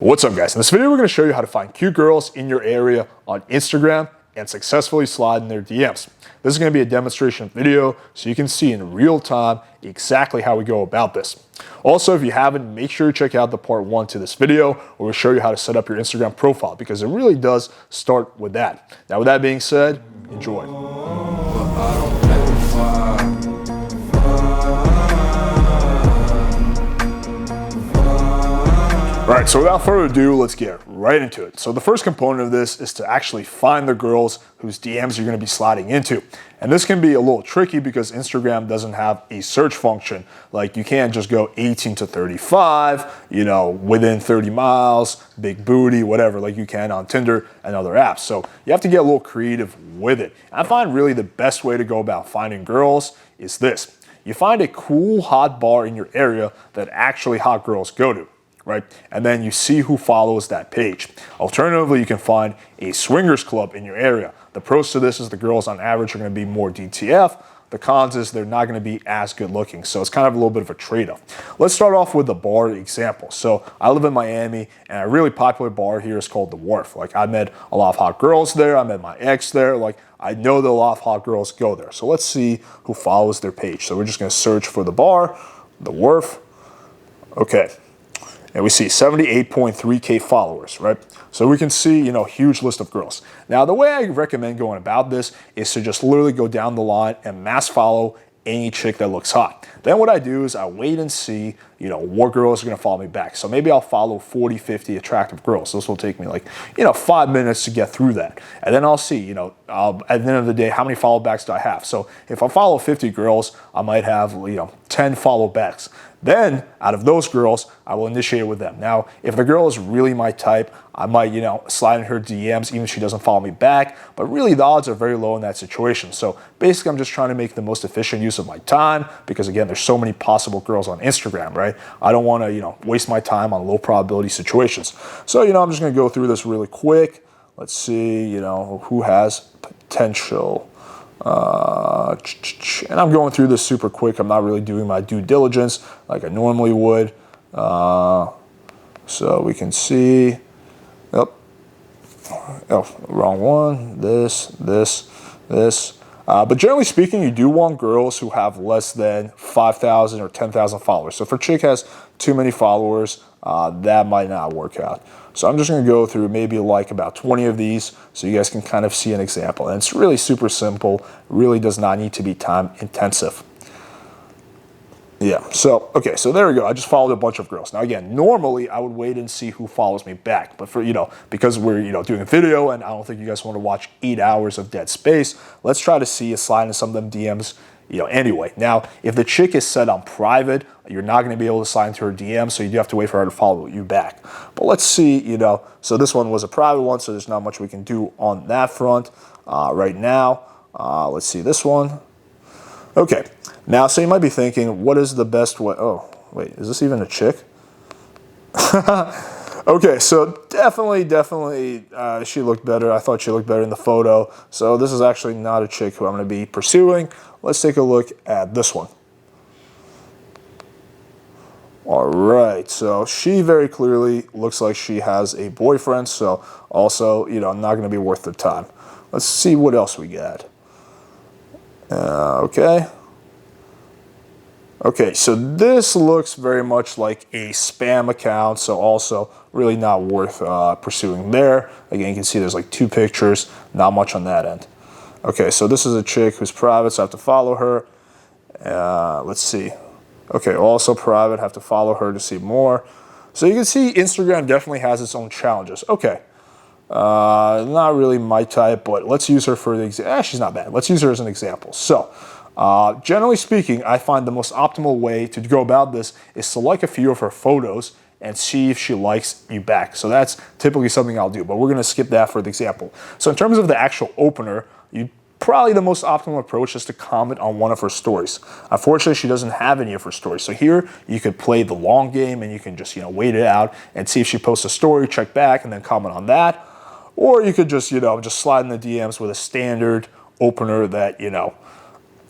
What's up, guys? In this video, we're going to show you how to find cute girls in your area on Instagram and successfully slide in their DMs. This is going to be a demonstration video so you can see in real time exactly how we go about this. Also, if you haven't, make sure you check out the part 1 to this video where we'll show you how to set up your Instagram profile because it really does start with that. Now, with that being said, enjoy. All right, so without further ado, let's get right into it. So the first component of this is to actually find the girls whose DMs you're gonna be sliding into. And this can be a little tricky because Instagram doesn't have a search function. Like you can't just go 18 to 35, within 30 miles, big booty, whatever, like you can on Tinder and other apps. So you have to get a little creative with it. I find really the best way to go about finding girls is this. You find a cool hot bar in your area that actually hot girls go to. Right? And then you see who follows that page. Alternatively, you can find a swingers club in your area. The pros to this is the girls on average are going to be more DTF. The cons is they're not going to be as good looking. So it's kind of a little bit of a trade-off. Let's start off with the bar example. So I live in Miami and a really popular bar here is called The Wharf. Like I met a lot of hot girls there. I met my ex there. Like I know that a lot of hot girls go there. So let's see who follows their page. So we're just going to search for The Bar, The Wharf. Okay. And we see 78.3K followers, right? So we can see, huge list of girls. Now, the way I recommend going about this is to just literally go down the line and mass follow any chick that looks hot. Then what I do is I wait and see, what girls are gonna follow me back. So maybe I'll follow 40, 50 attractive girls. This will take me 5 minutes to get through that. And then I'll see, at the end of the day, how many follow backs do I have? So if I follow 50 girls, I might have, 10 follow backs. Then, out of those girls, I will initiate with them. Now, if the girl is really my type, I might, slide in her DMs even if she doesn't follow me back. But really, the odds are very low in that situation. So basically, I'm just trying to make the most efficient use of my time because, again, there's so many possible girls on Instagram, right? I don't want to, waste my time on low probability situations. So, I'm just going to go through this really quick. Let's see, who has potential. And I'm going through this super quick. I'm not really doing my due diligence like I normally would. So we can see, wrong one, this. But generally speaking, you do want girls who have less than 5,000 or 10,000 followers. So if a chick has too many followers, that might not work out. So I'm just going to go through maybe about 20 of these so you guys can kind of see an example. And it's really super simple, really does not need to be time intensive. Yeah, so there we go. I just followed a bunch of girls. Now again, normally I would wait and see who follows me back. But for, because we're, doing a video and I don't think you guys want to watch 8 hours of dead space, let's try to see a slide in some of them DMs, anyway. Now, if the chick is set on private, you're not going to be able to slide into her DM, so you do have to wait for her to follow you back. But let's see, so this one was a private one, so there's not much we can do on that front right now. Let's see this one. Okay. Now, so you might be thinking, what is the best way? Oh, wait, is this even a chick? Okay, so definitely, she looked better. I thought she looked better in the photo. So this is actually not a chick who I'm going to be pursuing. Let's take a look at this one. All right, so she very clearly looks like she has a boyfriend. So also, not going to be worth the time. Let's see what else we got. Okay, so this looks very much like a spam account, so also really not worth pursuing there. Again, you can see there's 2 pictures, not much on that end. Okay, so this is a chick who's private, so I have to follow her. Let's see. Okay, also private, have to follow her to see more. So you can see Instagram definitely has its own challenges. Okay, not really my type, but let's use her for the example. She's not bad. Let's use her as an example. So, generally speaking, I find the most optimal way to go about this is to like a few of her photos and see if she likes you back. So that's typically something I'll do, but we're going to skip that for the example. So in terms of the actual opener, probably the most optimal approach is to comment on one of her stories. Unfortunately, she doesn't have any of her stories. So here you could play the long game and you can just, wait it out and see if she posts a story, check back, and then comment on that. Or you could just, just slide in the DMs with a standard opener that,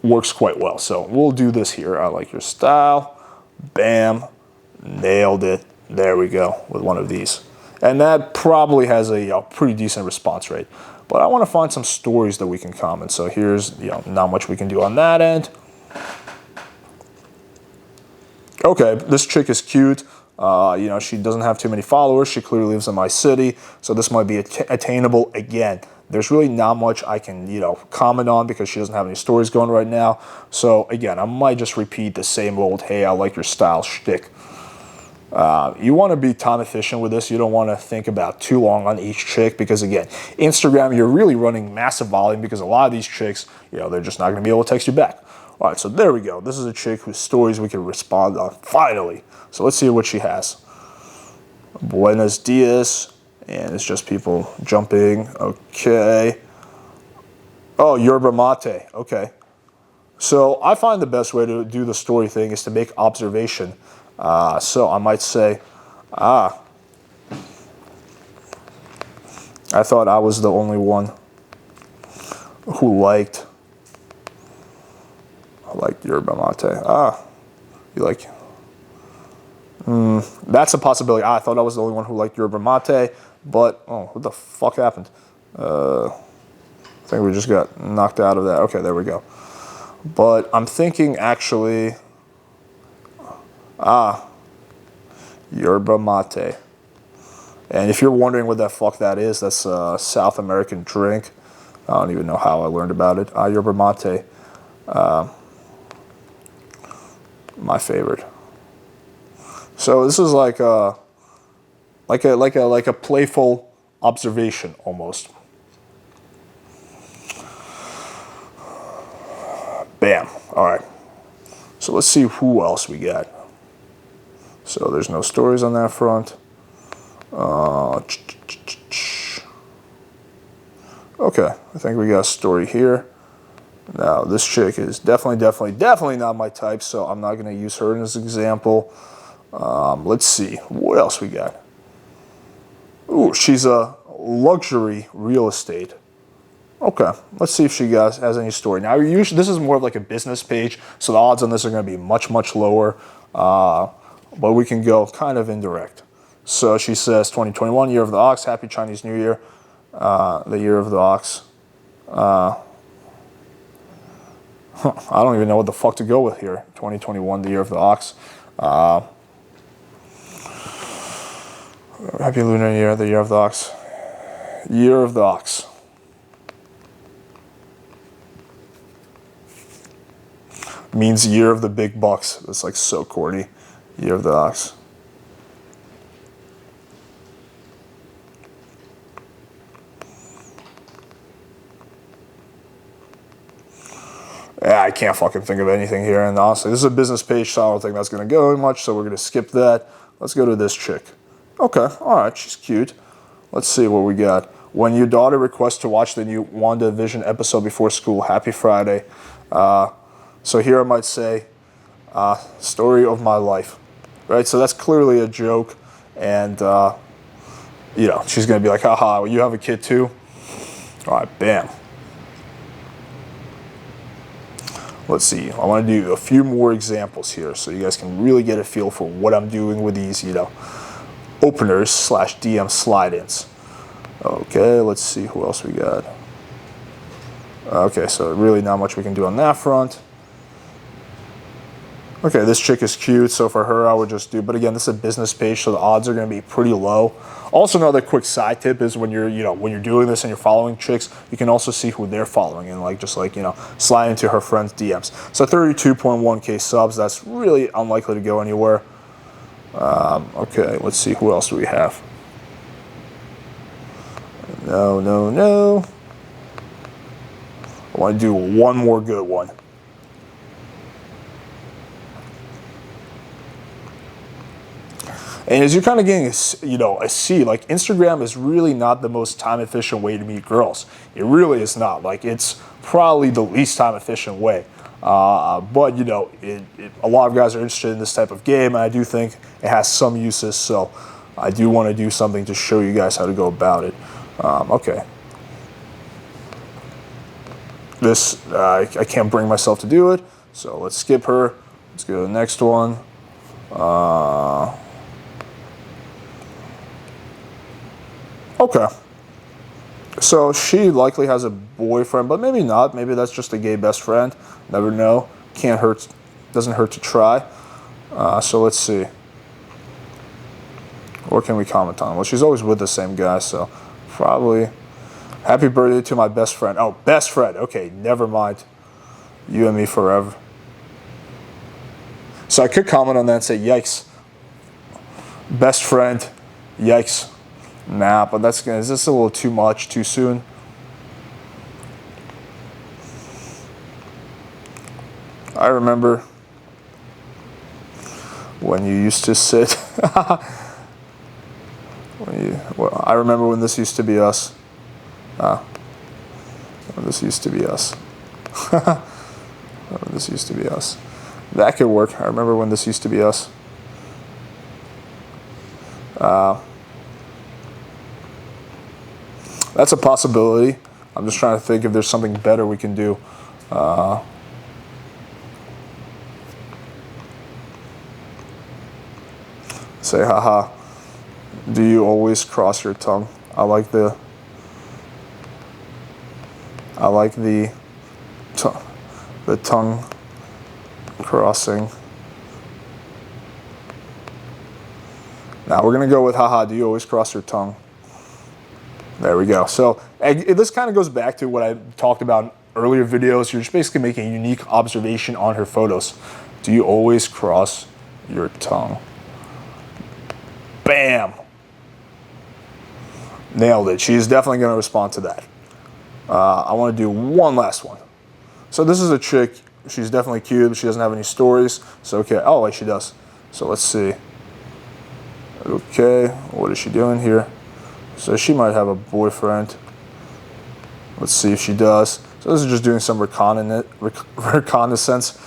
works quite well. So we'll do this here. I like your style. Bam. Nailed it. There we go with one of these. And that probably has a pretty decent response rate. But I want to find some stories that we can comment. So here's, not much we can do on that end. Okay, this chick is cute. She doesn't have too many followers. She clearly lives in my city. So this might be attainable again. There's really not much I can, comment on because she doesn't have any stories going right now. So again, I might just repeat the same old, hey, I like your style shtick. You want to be time efficient with this. You don't want to think about too long on each chick because, again, Instagram, you're really running massive volume because a lot of these chicks, they're just not going to be able to text you back. All right, so there we go. This is a chick whose stories we can respond on, finally. So let's see what she has. Buenos dias. And it's just people jumping. Okay. Oh, yerba mate. Okay. So I find the best way to do the story thing is to make observation. So I might say, I thought I was the only one who liked yerba mate. You like? That's a possibility. I thought I was the only one who liked yerba mate, but what the fuck happened? I think we just got knocked out of that. Okay, there we go. But I'm thinking actually, yerba mate. And if you're wondering what the fuck that is, that's a South American drink. I don't even know how I learned about it. Yerba mate, my favorite. So this is like a playful observation almost. Bam. All right. So let's see who else we got. So there's no stories on that front. Okay, I think we got a story here. Now this chick is definitely not my type, so I'm not going to use her as an example. Let's see what else we got. Ooh, she's a luxury real estate. Okay, let's see if she has any story. Now, usually this is more of like a business page, so the odds on this are going to be much lower. But we can go kind of indirect. So she says, 2021, year of the ox, happy Chinese New Year, the year of the ox. I don't even know what the fuck to go with here. 2021, the year of the ox. Happy Lunar Year, the year of the ox. Year of the ox. Means year of the big bucks. That's like so corny. Year of the ox. Yeah, I can't fucking think of anything here. And honestly, this is a business page, so I don't think that's going to go much. So we're going to skip that. Let's go to this chick. Okay, all right, she's cute. Let's see what we got. When your daughter requests to watch the new WandaVision episode before school, happy Friday. So here I might say, story of my life, right? So that's clearly a joke. And, she's going to be like, haha, you have a kid too? All right, bam. Let's see. I want to do a few more examples here so you guys can really get a feel for what I'm doing with these, openers / DM slide-ins. Okay, let's see who else we got. Okay, so really not much we can do on that front. Okay, this chick is cute, so for her I would just do, but again, this is a business page, so the odds are going to be pretty low. Also, another quick side tip is when you're doing this and you're following chicks, you can also see who they're following and slide into her friends' DMs. So 32.1K subs, that's really unlikely to go anywhere. Okay, let's see who else do we have. No. I want to do one more good one. And as you're kind of getting a see, like Instagram is really not the most time efficient way to meet girls. It really is not. Like it's probably the least time efficient way. But a lot of guys are interested in this type of game, and I do think it has some uses. So I do want to do something to show you guys how to go about it. Okay. This I can't bring myself to do it, so let's skip her. Let's go to the next one. Okay. So she likely has a boyfriend, but maybe not. Maybe that's just a gay best friend. Never know. Can't hurt. Doesn't hurt to try. So let's see. What can we comment on? Well, she's always with the same guy, so probably happy birthday to my best friend. Oh, best friend. Okay, never mind. You and me forever. So I could comment on that and say, yikes. Best friend, yikes. Nah, but is this a little too much, too soon? I remember when you used to sit. I remember when this used to be us. When this used to be us. When this used to be us. That could work. I remember when this used to be us. That's a possibility. I'm just trying to think if there's something better we can do. Say, haha, do you always cross your tongue? I like the tongue crossing. Now we're gonna go with, haha, do you always cross your tongue? There we go. So this kind of goes back to what I talked about in earlier videos. You're just basically making a unique observation on her photos. Do you always cross your tongue? Bam! Nailed it. She's definitely going to respond to that. I want to do one last one. So this is a chick. She's definitely cute, but she doesn't have any stories. So, okay. Oh, wait, she does. So let's see. Okay, what is she doing here? So she might have a boyfriend. Let's see if she does. So this is just doing some reconnaissance.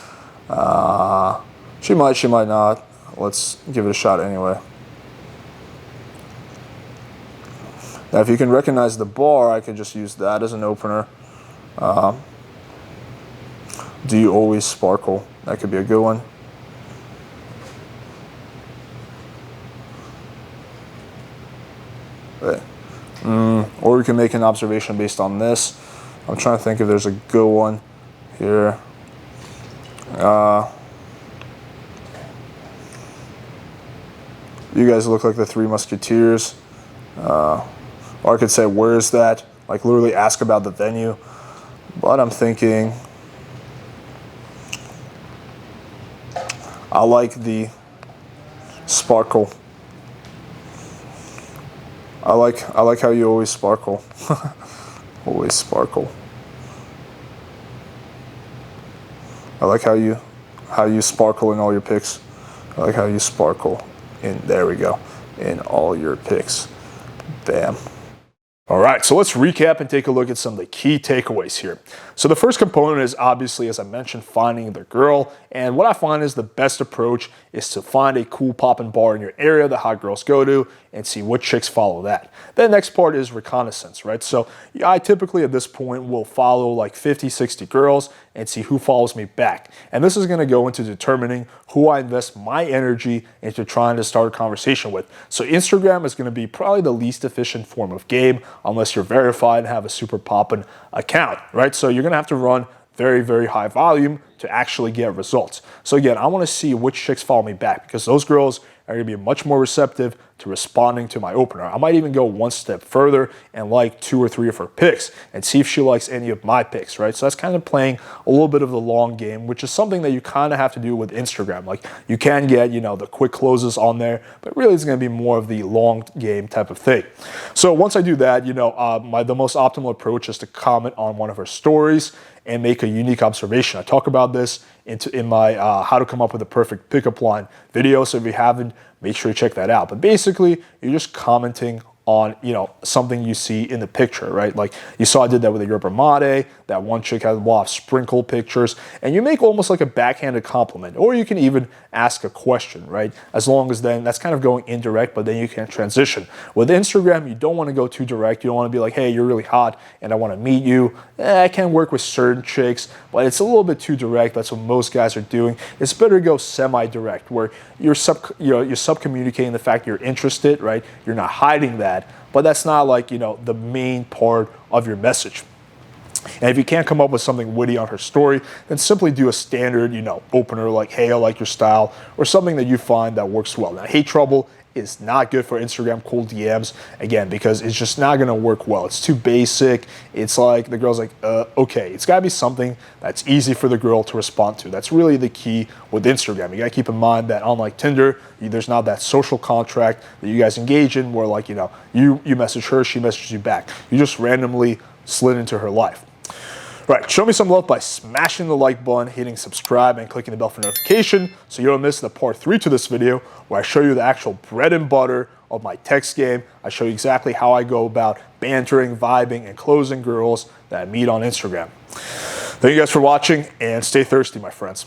She might not. Let's give it a shot anyway. Now, if you can recognize the bar, I could just use that as an opener. Do you always sparkle? That could be a good one. Or we can make an observation based on this. I'm trying to think if there's a good one here. You guys look like the Three Musketeers. Or I could say, where is that? Like literally ask about the venue. But I'm thinking, I like the sparkle. I like how you always sparkle. Always sparkle. I like how you sparkle in all your pics. I like how you sparkle in, there we go, in all your pics. Bam. All right, so let's recap and take a look at some of the key takeaways here. So the first component is obviously, as I mentioned, finding the girl. And what I find is the best approach is to find a cool poppin' bar in your area that hot girls go to and see what chicks follow that. The next part is reconnaissance, right? So I typically at this point will follow like 50, 60 girls and see who follows me back. And this is gonna go into determining who I invest my energy into trying to start a conversation with. So Instagram is gonna be probably the least efficient form of game unless you're verified and have a super poppin' account, right? So you're gonna have to run very, very high volume to actually get results. So again, I wanna see which chicks follow me back because those girls are gonna be much more receptive to responding to my opener. I might even go one step further and like 2 or 3 of her picks and see if she likes any of my picks, right? So that's kind of playing a little bit of the long game, which is something that you kind of have to do with Instagram. Like you can get, the quick closes on there, but really it's gonna be more of the long game type of thing. So once I do that, the most optimal approach is to comment on one of her stories and make a unique observation. I talk about this in my how to come up with a perfect pickup line video. So if you haven't, make sure you check that out. But basically, you're just commenting on something you see in the picture, right? Like you saw I did that with a yerba mate. That one chick had a lot of sprinkle pictures, and you make almost like a backhanded compliment, or you can even ask a question, right? As long as then that's kind of going indirect, but then you can transition. With Instagram, you don't want to go too direct. You don't want to be like, hey, you're really hot and I want to meet you. I can work with certain chicks, but it's a little bit too direct. That's what most guys are doing. It's better to go semi-direct, where you're sub-communicating the fact you're interested, right? You're not hiding that, but that's not like, the main part of your message. And if you can't come up with something witty on her story, then simply do a standard, opener like, hey, I like your style, or something that you find that works well. Now, hey trouble is not good for Instagram cold DMs, again, because it's just not gonna work well. It's too basic. It's like, the girl's like, okay. It's gotta be something that's easy for the girl to respond to. That's really the key with Instagram. You gotta keep in mind that unlike Tinder, there's not that social contract that you guys engage in where like, you message her, she messages you back. You just randomly slid into her life. Right, show me some love by smashing the like button, hitting subscribe, and clicking the bell for notification so you don't miss the part 3 to this video where I show you the actual bread and butter of my text game. I show you exactly how I go about bantering, vibing, and closing girls that I meet on Instagram. Thank you guys for watching, and stay thirsty, my friends.